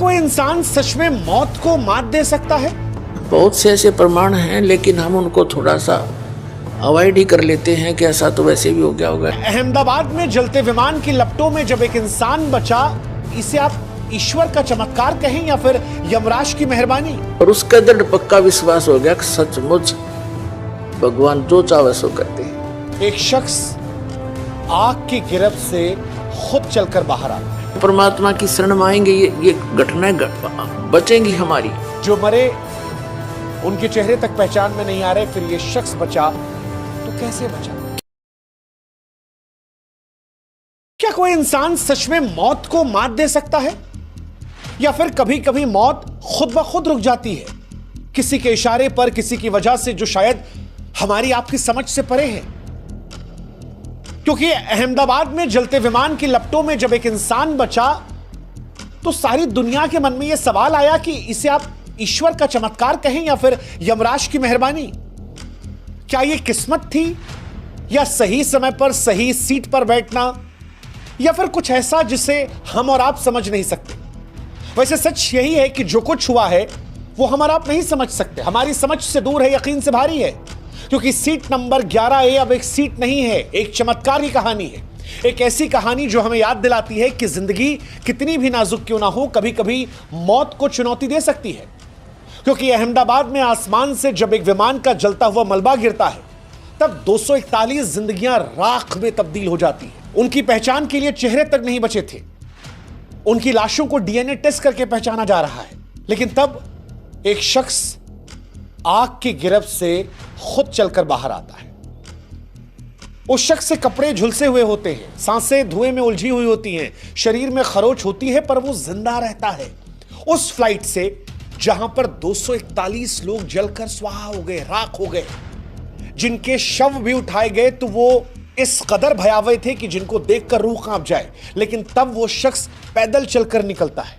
कोई इंसान सच में मौत को मात दे सकता है? बहुत से ऐसे प्रमाण हैं, लेकिन हम उनको थोड़ा सा अवॉइड ही कर लेते हैं कि ऐसा तो वैसे भी हो गया होगा। अहमदाबाद में जलते विमान की लपटों में जब एक इंसान बचा, इसे आप ईश्वर का चमत्कार कहें या फिर यमराज की मेहरबानी? और उसका दृढ़ पक्का विश्वास हो गया कि सचमुच भगवान जो चाहे सो करते हैं। एक शख्स आग की गिरफ्त से खुद चलकर बाहर आ गया। परमात्मा की शरण में आएंगे, ये घटनाएं बचेंगी हमारी। जो मरे उनके चेहरे तक पहचान में नहीं आ रहे, फिर ये शख्स बचा तो कैसे बचा? क्या कोई इंसान सच में मौत को मात दे सकता है? या फिर कभी कभी मौत खुद ब खुद रुक जाती है, किसी के इशारे पर, किसी की वजह से जो शायद हमारी आपकी समझ से परे है? क्योंकि अहमदाबाद में जलते विमान की लपटों में जब एक इंसान बचा तो सारी दुनिया के मन में यह सवाल आया कि इसे आप ईश्वर का चमत्कार कहें या फिर यमराज की मेहरबानी? क्या यह किस्मत थी, या सही समय पर सही सीट पर बैठना, या फिर कुछ ऐसा जिसे हम और आप समझ नहीं सकते? वैसे सच यही है कि जो कुछ हुआ है वो हम और आप नहीं समझ सकते, हमारी समझ से दूर है, यकीन से भारी है। क्योंकि सीट नंबर 11A अब एक सीट नहीं है, एक चमत्कार की कहानी है। एक ऐसी कहानी जो हमें याद दिलाती है कि जिंदगी कितनी भी नाजुक क्यों ना हो, कभी कभी मौत को चुनौती दे सकती है। क्योंकि अहमदाबाद में आसमान से जब एक विमान का जलता हुआ मलबा गिरता है, तब 241 जिंदगियां राख में तब्दील हो जाती हैं। उनकी पहचान के लिए चेहरे तक नहीं बचे थे, उनकी लाशों को डीएनए टेस्ट करके पहचाना जा रहा है। लेकिन तब एक शख्स आग की गिरफ्त से खुद चलकर बाहर आता है। उस शख्स से कपड़े झुलसे हुए होते हैं, सांसें धुएं में उलझी हुई होती हैं, शरीर में खरोच होती है, पर वो जिंदा रहता है। उस फ्लाइट से जहां पर 241 लोग जलकर स्वाहा हो गए, राख हो गए, जिनके शव भी उठाए गए तो वो इस कदर भयावह थे कि जिनको देखकर रूह कांप जाए। लेकिन तब वो शख्स पैदल चलकर निकलता है।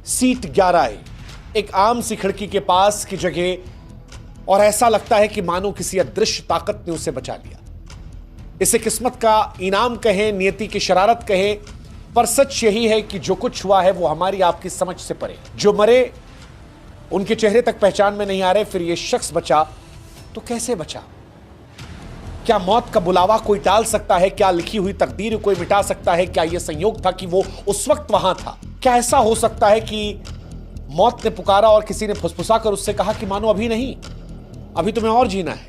सीट 11A, एक आम सी खिड़की के पास की जगह, और ऐसा लगता है कि मानो किसी अदृश्य ताकत ने उसे बचा लिया। इसे किस्मत का इनाम कहें, नियति की शरारत कहें, पर सच यही है कि जो कुछ हुआ है वो हमारी आपकी समझ से परे। जो मरे उनके चेहरे तक पहचान में नहीं आ रहे, फिर ये शख्स बचा तो कैसे बचा? क्या मौत का बुलावा कोई टाल सकता है? क्या लिखी हुई तकदीर कोई मिटा सकता है? क्या यह संयोग था कि वो उस वक्त वहां था? क्या ऐसा हो सकता है कि मौत ने पुकारा और किसी ने फुसफुसा कर उससे कहा कि मानो अभी नहीं, अभी तुम्हें और जीना है?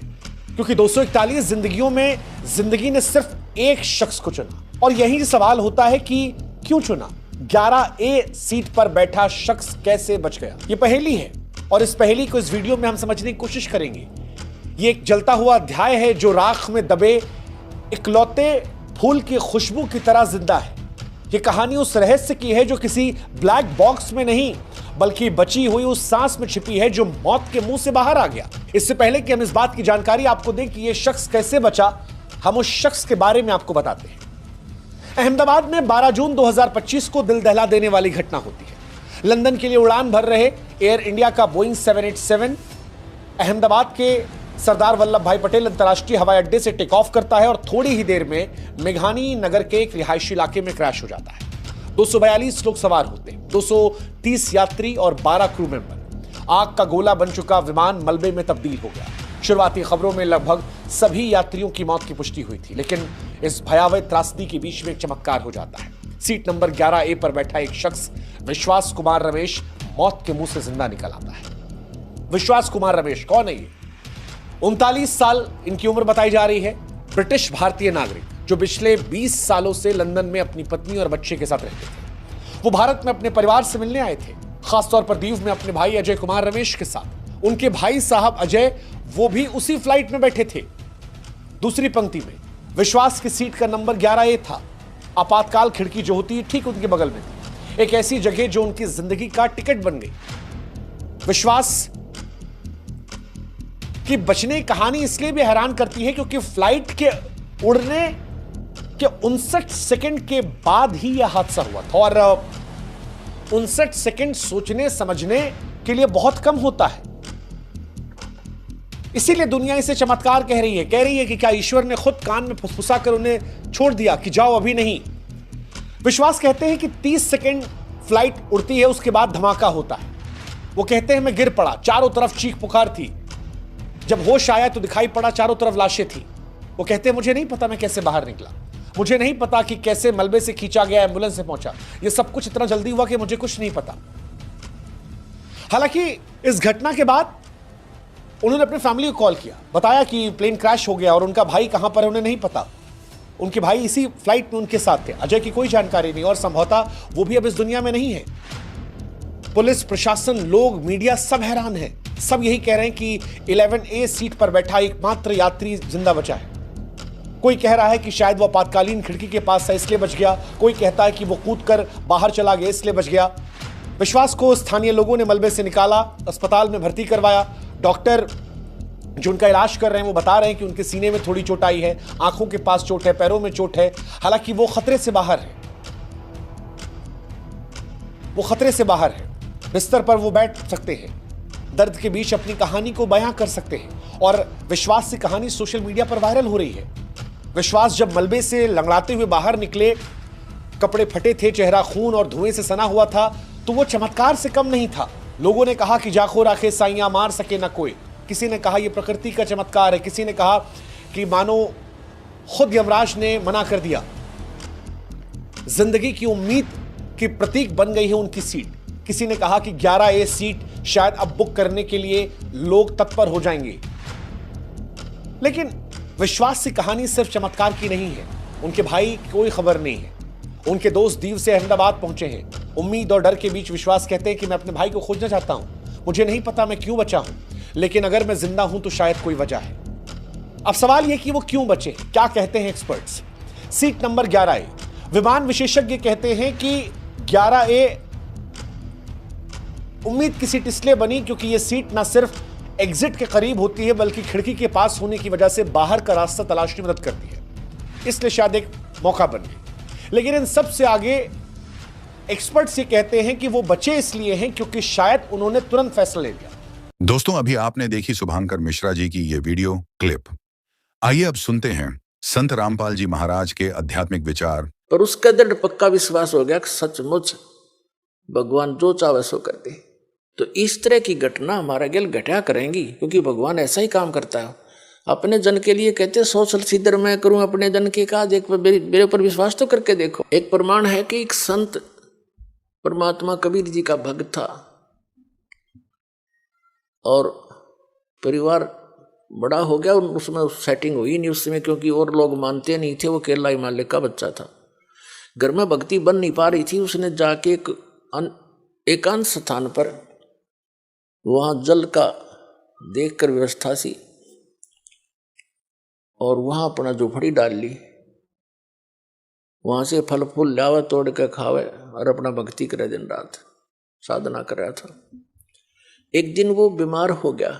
क्योंकि 241 जिंदगियों में जिंदगी ने सिर्फ एक शख्स को चुना, और यही सवाल होता है कि क्यों चुना? 11A सीट पर बैठा शख्स कैसे बच गया? ये पहेली है, और इस पहेली को इस वीडियो में हम समझने की कोशिश करेंगे। ये एक जलता हुआ अध्याय है जो राख में दबे इकलौते फूल की खुशबू की तरह जिंदा है। ये कहानी उस रहस्य की है जो किसी ब्लैक बॉक्स में नहीं, बल्कि बची हुई उस सांस में छिपी है जो मौत के मुंह से बाहर आ गया। इससे पहले कि हम इस बात की जानकारी आपको दें कि यह शख्स कैसे बचा, हम उस शख्स के बारे में आपको बताते हैं। अहमदाबाद में 12 जून 2025 को दिल दहला देने वाली घटना होती है। लंदन के लिए उड़ान भर रहे एयर इंडिया का बोइंग 787 अहमदाबाद के सरदार वल्लभ भाई पटेल अंतर्राष्ट्रीय हवाई अड्डे से टेक ऑफ करता है और थोड़ी ही देर में मेघानी नगर के एक रिहायशी इलाके में क्रैश हो जाता है। 242 लोग सवार होते हैं, 230 यात्री और 12 क्रू मेंबर। आग का गोला बन चुका विमान मलबे में तब्दील हो गया। शुरुआती खबरों में लगभग सभी यात्रियों की मौत की पुष्टि हुई थी, लेकिन इस भयावह त्रासदी के बीच में एक चमत्कार हो जाता है। सीट नंबर 11A पर बैठा एक शख्स, विश्वास कुमार रमेश, मौत के मुंह से जिंदा निकल आता है। विश्वास कुमार रमेश कौन है? ये 39 साल इनकी उम्र बताई जा रही है। ब्रिटिश भारतीय नागरिक जो पिछले 20 सालों से लंदन में अपनी पत्नी और बच्चे के साथ रहते थे। वो भारत में अपने परिवार से मिलने आए थे, खासतौर पर दीव में अपने भाई अजय कुमार रमेश के साथ। उनके भाई साहब अजय, वो भी उसी फ्लाइट में बैठे थे। दूसरी पंक्ति में विश्वास की सीट का नंबर 11A था। आपातकाल खिड़की जो होती है ठीक उनके बगल में थी, एक ऐसी जगह जो उनकी जिंदगी का टिकट बन गई। विश्वास की बचने की कहानी इसलिए भी हैरान करती है क्योंकि फ्लाइट के उड़ने के 59 सेकंड के बाद ही यह हादसा हुआ था, और 59 सेकंड सोचने समझने के लिए बहुत कम होता है। इसीलिए दुनिया इसे चमत्कार कह रही है कि क्या ईश्वर ने खुद कान में फुसफुसा कर उन्हें छोड़ दिया कि जाओ अभी नहीं। विश्वास कहते हैं कि 30 सेकंड फ्लाइट उड़ती है, उसके बाद धमाका होता है। वो कहते हैं मैं गिर पड़ा, चारों तरफ चीख पुकार थी, जब होश आया तो दिखाई पड़ा चारों तरफ लाशें थी। वो कहते हैं मुझे नहीं पता मैं कैसे बाहर निकला, मुझे नहीं पता कि कैसे मलबे से खींचा गया, एम्बुलेंस से पहुंचा, ये सब कुछ इतना जल्दी हुआ कि मुझे कुछ नहीं पता। हालांकि इस घटना के बाद उन्होंने अपनी फैमिली को कॉल किया, बताया कि प्लेन क्रैश हो गया और उनका भाई कहां पर है उन्हें नहीं पता। उनके भाई इसी फ्लाइट में उनके साथ थे, अजय की कोई जानकारी नहीं और संभवतः वो भी अब इस दुनिया में नहीं है। पुलिस प्रशासन, लोग, मीडिया सब हैरान है। सब यही कह रहे हैं कि 11A सीट पर बैठा एकमात्र यात्री जिंदा बचा है। कोई कह रहा है कि शायद वो आपातकालीन खिड़की के पास था इसलिए बच गया, कोई कहता है कि वो कूदकर बाहर चला गया इसलिए बच गया। विश्वास को स्थानीय लोगों ने मलबे से निकाला, अस्पताल में भर्ती करवाया। डॉक्टर जो उनका इलाज कर रहे हैं वो बता रहे हैं कि उनके सीने में थोड़ी चोट आई है, आंखों के पास चोट है, पैरों में चोट है। हालांकि वो खतरे से बाहर है, वो खतरे से बाहर है। बिस्तर पर वो बैठ सकते हैं, दर्द के बीच अपनी कहानी को बयां कर सकते हैं और विश्वास की कहानी सोशल मीडिया पर वायरल हो रही है। विश्वास जब मलबे से लंगड़ाते हुए बाहर निकले, कपड़े फटे थे, चेहरा खून और धुएं से सना हुआ था, तो वो चमत्कार से कम नहीं था। लोगों ने कहा कि जाखो राखे साइयां मार सके ना कोई। किसी ने कहा यह प्रकृति का चमत्कार है, किसी ने कहा कि मानो खुद यमराज ने मना कर दिया। जिंदगी की उम्मीद की प्रतीक बन गई है उनकी सीट। किसी ने कहा कि 11A सीट शायद अब बुक करने के लिए लोग तत्पर हो जाएंगे। लेकिन विश्वास की कहानी सिर्फ चमत्कार की नहीं है। उनके भाई की कोई खबर नहीं है। उनके दोस्त दीव से अहमदाबाद पहुंचे हैं। उम्मीद और डर के बीच विश्वास कहते हैं कि मैं अपने भाई को खोजना चाहता हूं, मुझे नहीं पता मैं क्यों बचा हूं, लेकिन अगर मैं जिंदा हूं तो शायद कोई वजह है। अब सवाल यह कि वो क्यों बचे, क्या कहते हैं एक्सपर्ट्स। सीट नंबर 11A, विमान विशेषज्ञ कहते हैं कि 11A उम्मीद की सीट इसलिए बनी क्योंकि यह सीट ना सिर्फ एग्जिट के करीब होती है बल्कि खिड़की के पास होने की वजह से बाहर का रास्ता तलाशने में मदद करती है, इसलिए शायद एक मौका बन गई। लेकिन इन सब से आगे एक्सपर्ट्स ये कहते हैं कि वो बचे इसलिए हैं क्योंकि शायद उन्होंने तुरंत फैसला ले लिया। दोस्तों, अभी आपने देखी शुभांकर मिश्रा जी की ये वीडियो क्लिप। आइए अब सुनते हैं संत रामपाल जी महाराज के आध्यात्मिक विचार। पर उसका दृढ़ पक्का विश्वास हो गया कि सचमुच भगवान जो चाहे सो कर दे। तो इस तरह की घटना हमारा गेल घटा करेंगी, क्योंकि भगवान ऐसा ही काम करता है। अपने जन के लिए कहते सोशल सीधर मैं करूं अपने जन के काज, एक मेरे ऊपर विश्वास तो करके देखो। एक प्रमाण है कि एक संत परमात्मा कबीर जी का भक्त था और परिवार बड़ा हो गया, उसमें सेटिंग हुई नहीं उस समय, क्योंकि और लोग मानते नहीं थे। वो केरला हिमालय का बच्चा था, घर में भक्ति बन नहीं पा रही थी। उसने जाके एक एकांत स्थान पर वहाँ जल का देखकर व्यवस्था सी और वहाँ अपना झोपड़ी डाल ली। वहाँ से फल फूल लावे, तोड़ के खावे और अपना भक्ति करे, दिन रात साधना कर रहा था। एक दिन वो बीमार हो गया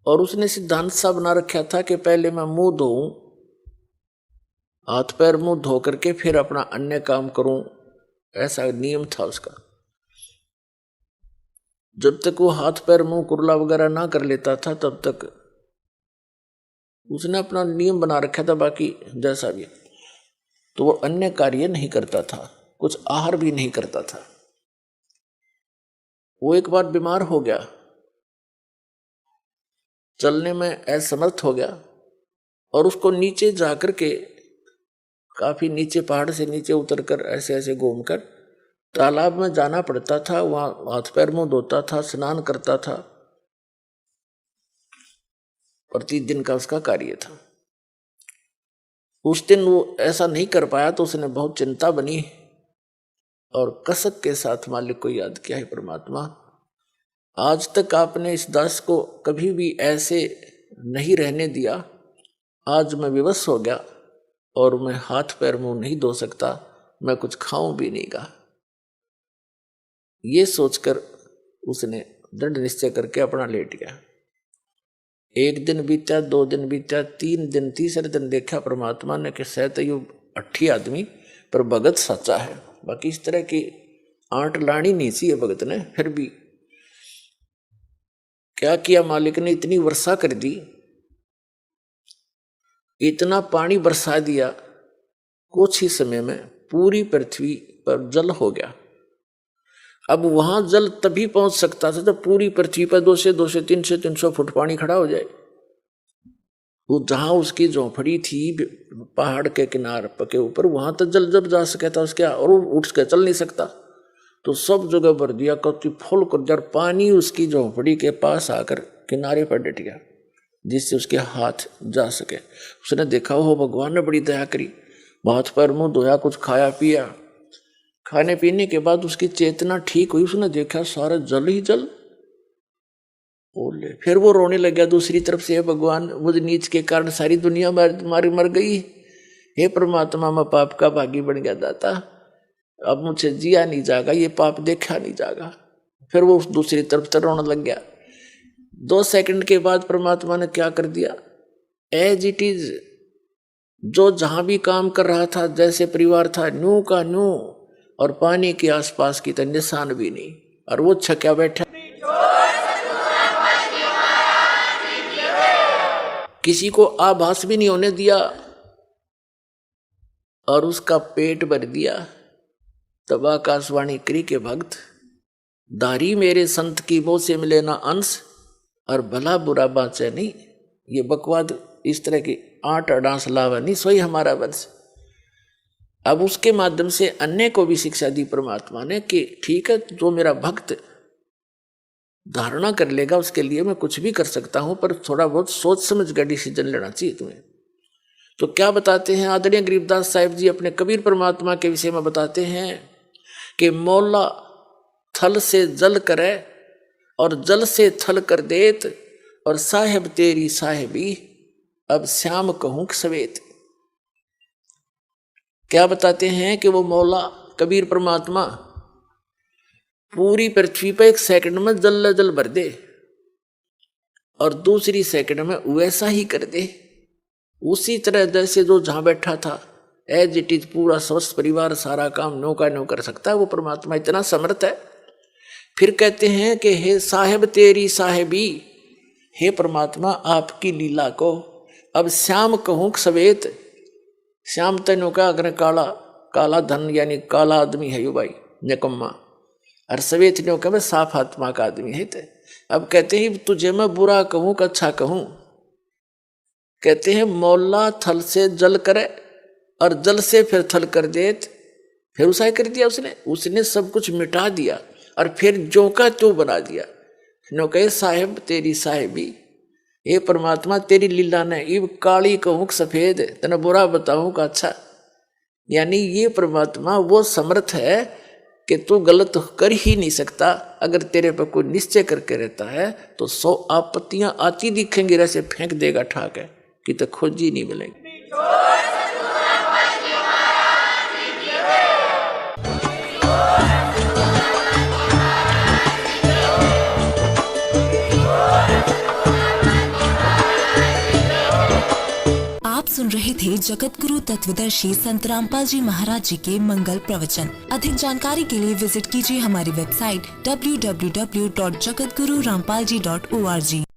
और उसने सिद्धांत सा बना रखा था कि पहले मैं मुंह धोऊं, हाथ पैर मुंह धो करके फिर अपना अन्य काम करूं, ऐसा नियम था उसका। जब तक वो हाथ पैर मुंह कुरला वगैरह ना कर लेता था तब तक उसने अपना नियम बना रखा था। बाकी जैसा भी तो वो अन्य कार्य नहीं करता था, कुछ आहार भी नहीं करता था। वो एक बार बीमार हो गया, चलने में असमर्थ हो गया और उसको नीचे जाकर के, काफी नीचे, पहाड़ से नीचे उतरकर ऐसे ऐसे घूमकर तालाब में जाना पड़ता था। वहां हाथ पैर मुंह धोता था, स्नान करता था, प्रतिदिन का उसका कार्य था। उस दिन वो ऐसा नहीं कर पाया तो उसने बहुत चिंता बनी और कसक के साथ मालिक को याद किया, है परमात्मा, आज तक आपने इस दास को कभी भी ऐसे नहीं रहने दिया। आज मैं विवश हो गया और मैं हाथ पैर मुंह नहीं धो सकता, मैं कुछ खाऊं भी नहीं गा। ये सोचकर उसने दृढ़ निश्चय करके अपना लेट गया। एक दिन बीता, 2 दिन बीता, 3 दिन, तीसरे दिन देखा परमात्मा ने कि शायद ये अट्ठी आदमी पर भगत सच्चा है। बाकी इस तरह की आंट लानी नहीं चाहिए भगत ने। फिर भी क्या किया मालिक ने, इतनी वर्षा कर दी, इतना पानी बरसा दिया, कुछ ही समय में पूरी पृथ्वी पर जल हो गया। अब वहां जल तभी पहुंच सकता था जब पूरी पृथ्वी पर 200 300 फुट पानी खड़ा हो जाए। वो जहां उसकी झोंपड़ी थी पहाड़ के किनारे के ऊपर, वहां तक जल जब जा सके था उसके, और वो उठ के चल नहीं सकता, तो सब जगह भर दिया, कति फुल कर दिया, पानी उसकी झोंपड़ी के पास आकर किनारे पर डट गया जिससे उसके हाथ जा सके। उसने देखा हो भगवान ने बड़ी दया करी, हाथ पैर मुंह धोया, कुछ खाया पिया, खाने पीने के बाद उसकी चेतना ठीक हुई, उसने देखा सारा जल ही जल। बोले फिर वो रोने लग गया दूसरी तरफ से, भगवान मुझ नीच के कारण सारी दुनिया मर गई, हे परमात्मा मैं पाप का भागी बन गया दाता, अब मुझे जिया नहीं जाएगा, ये पाप देखा नहीं जाएगा। फिर वो दूसरी तरफ से रोने लग गया। 2 सेकंड के बाद परमात्मा ने क्या कर दिया, एज इट इज, जो जहां भी काम कर रहा था, जैसे परिवार था न्यू का न्यू, और पानी के आसपास की तो निशान भी नहीं, और वो छक्या बैठा, किसी को आभास भी नहीं होने दिया, और उसका पेट भर दिया। तब आकाशवाणी करी के भक्त, दारी मेरे संत की मोह से मिले ना अंश, और भला बुरा बाँचे नहीं। ये बकवाद इस तरह की 8 अडांस लावा नहीं, सोई हमारा वंश। अब उसके माध्यम से अन्य को भी शिक्षा दी परमात्मा ने कि ठीक है, जो मेरा भक्त धारणा कर लेगा उसके लिए मैं कुछ भी कर सकता हूं, पर थोड़ा बहुत सोच समझ कर डिसीजन लेना चाहिए तुम्हें। तो क्या बताते हैं आदरणीय गरीबदास साहिब जी अपने कबीर परमात्मा के विषय में बताते हैं कि मौला थल से जल करे और जल से थल कर देत, और साहेब तेरी साहेबी अब श्याम कहूं सवेत। क्या बताते हैं कि वो मौला कबीर परमात्मा पूरी पृथ्वी पर 1 सेकंड में जल भर दे, और दूसरी सेकंड में वैसा ही कर दे, उसी तरह जैसे जो जहां बैठा था एज इट इज, पूरा स्वस्थ परिवार सारा काम नो का नो कर सकता है। वो परमात्मा इतना समर्थ है। फिर कहते हैं कि हे साहेब तेरी साहेबी, हे परमात्मा आपकी लीला को अब श्याम कहूं सवेत। श्याम तेनों का अगर काला काला धन यानी काला आदमी है यू भाई निकम्मा, और सवेत ने कहा साफ आत्मा का आदमी है। ते अब कहते हैं तुझे मैं बुरा कहूं कि अच्छा कहूं। कहते हैं मौला थल से जल करे और जल से फिर थल कर देत, फिर उसा कर दिया उसने सब कुछ मिटा दिया और फिर जो का त्यों बना दिया। नो कहे साहेब तेरी साहेबी, ये परमात्मा तेरी लीला ने इब काली कहूं सफेद, तना बुरा बताऊं का अच्छा। यानी ये परमात्मा वो समर्थ है कि तू गलत कर ही नहीं सकता। अगर तेरे पर कोई निश्चय करके रहता है तो 100 आपत्तियां आती दिखेंगी, ऐसे फेंक देगा ठाक है कि तो खोज ही नहीं मिलेगी। आप सुन रहे थे जगत गुरु तत्वदर्शी संत रामपाल जी महाराज जी के मंगल प्रवचन। अधिक जानकारी के लिए विजिट कीजिए हमारी वेबसाइट www.jagatgururampalji.org।